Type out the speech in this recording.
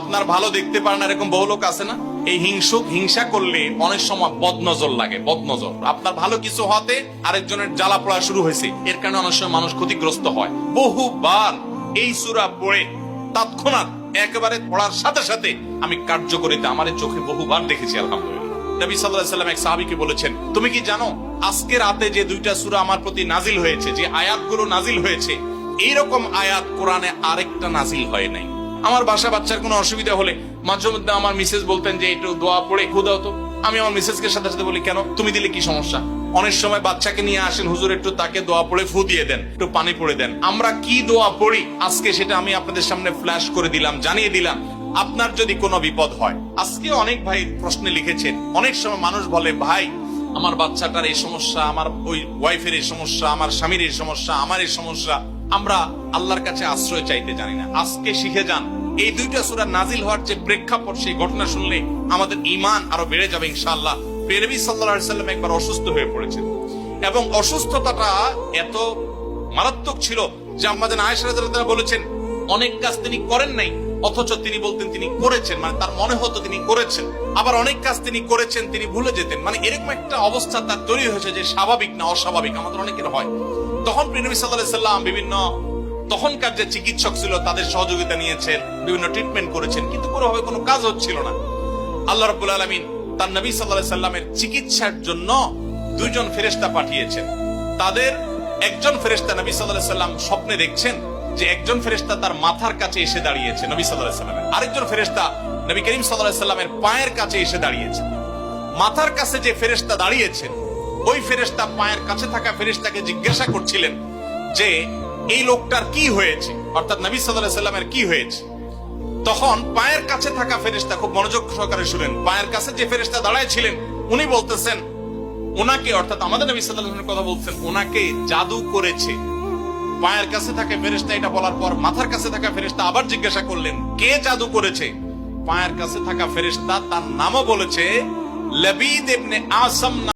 আপনার ভালো দেখতে পারেন এরকম বহু লোক আছে না? এই হিংসা করলে অনেক সময় বদনজর লাগে, বদনজর। আপনার ভালো কিছু হতে আরেকজনের জ্বালা পড়া শুরু হয়েছে, এর কারণে অনেক সময় মানুষ ক্ষতিগ্রস্ত হয়। বহুবার এই সূরা পড়ে তৎক্ষণাৎ একেবারে পড়ার সাথে সাথে আমি কার্যকরিতা আমার চোখে বহুবার দেখেছি, আলহামদুলিল্লাহ। নবী সাল্লাল্লাহু আলাইহি ওয়াসাল্লাম এক সাহাবীকে বলেছেন, তুমি কি জানো আজকে রাতে যে দুইটা সূরা আমার প্রতি নাজিল হয়েছে, যে আয়াতগুলো নাজিল হয়েছে, এইরকম আয়াত কোরআনে আরেকটা নাজিল হয় নাই। আমার বাসা বাচ্চার কোনো অসুবিধা হলে মাঝে মধ্যে আমার মিসেস বলতেন যে একটু দোয়া পড়ে খু দাও তো। আমি আমার মিসেসকে সাথে সাথে বলি, কেন, তুমি দিলে কি সমস্যা? অনেক সময় বাচ্চাকে নিয়ে আসেন, হুজুর একটু তাকে দোয়া পড়ে ফু দিয়ে দেন, একটু পানি পড়ে দেন। আমরা কি দোয়া পড়ি আজকে সেটা আমি আপনাদের সামনে ফ্ল্যাশ করে দিলাম, জানিয়ে দিলাম। আপনার যদি কোনো বিপদ হয়, আজকে অনেক ভাই প্রশ্নে লিখেছেন, অনেক সময় মানুষ বলে, ভাই আমার বাচ্চাটার এই সমস্যা, আমার ওই ওয়াইফের এই সমস্যা, আমার স্বামীর এই সমস্যা, আমার এই সমস্যা, আমরা আল্লাহর কাছে আশ্রয় চাইতে জানি না। আজকে শিখে যান, এই দুইটা সূরা নাজিল হওয়ার যে প্রেক্ষাপট, সেই ঘটনা শুনলে আমাদের ঈমান আরো বেড়ে যাবে ইনশাআল্লাহ। নবী সাল্লাল্লাহু আলাইহি ওয়াসাল্লাম একবার অসুস্থ হয়ে পড়েছেন এবং অসুস্থতাটা এত মারাত্মক ছিল যে আমাদের আয়েশা রাদিয়াল্লাহু আনহা বলেছেন, অনেক কাজ তিনি করেন নাই অথচ তিনি বলতেন তিনি করেছেন, মানে তার মনে হতো তিনি করেছেন। আবার অনেক কাজ তিনি করেছেন তিনি ভুলে যেতেন, মানে এরকম একটা অবস্থা তার তৈরি হয়েছে যে স্বাভাবিক না অস্বাভাবিক, আমাদের অনেকের হয়। তখন নবী সাল্লাল্লাহু আলাইহি ওয়াসাল্লাম বিভিন্ন তখনকার যে চিকিৎসক ছিল তাদের সহযোগিতা নিয়েছেন, বিভিন্ন ট্রিটমেন্ট করেছেন, কিন্তু কোনোভাবে কোনো কাজ হচ্ছিল না। আল্লাহ রাব্বুল আলামিন তার নবী সাল্লাল্লাহু আলাইহি ওয়াসাল্লামের চিকিৎসার জন্য দুইজন ফেরেশতা পাঠিয়েছেন। তাদের একজন ফেরেশতা নবী সাল্লাল্লাহু আলাইহি ওয়াসাল্লাম স্বপ্নে দেখছেন যে একজন ফেরেশতা তার মাথার কাছে এসে দাঁড়িয়েছে নবী সাল্লাল্লাহু আলাইহি ওয়াসাল্লামের, আরেকজন ফেরেশতা নবী করিম সাল্লাল্লাহু আলাইহি ওয়াসাল্লামের পায়ের কাছে এসে দাঁড়িয়েছে। মাথার কাছে যে ফেরেশতা দাঁড়িয়েছেন, ওই ফেরেশতা পায়ের কাছে থাকা ফেরেশতাকে জিজ্ঞাসা করছিলেন যে এই লোকটার কি হয়েছে, অর্থাৎ নবী সাল্লাল্লাহু আলাইহি ওয়াসাল্লামের কি হয়েছে। তখন পায়ের কাছে থাকা ফেরেশতা, খুব মনোযোগ সহকারে শুনেন, পায়ের কাছে যে ফেরেশতা দাঁড়ায় ছিলেন উনি বলতেছেন, ওনাকে, অর্থাৎ আমাদের নবী সাল্লাল্লাহু আলাইহি ওয়াসাল্লামের কথা বলছেন, ওনাকে জাদু করেছে। পায়ের কাছে থাকা ফেরেশতা এটা বলার পর মাথার কাছে থাকা ফেরেশতা আবার জিজ্ঞাসা করলেন, কে জাদু করেছে? পায়ের কাছে থাকা ফেরেশতা তার নামও বলেছে, লবিদ ইবনে আসম।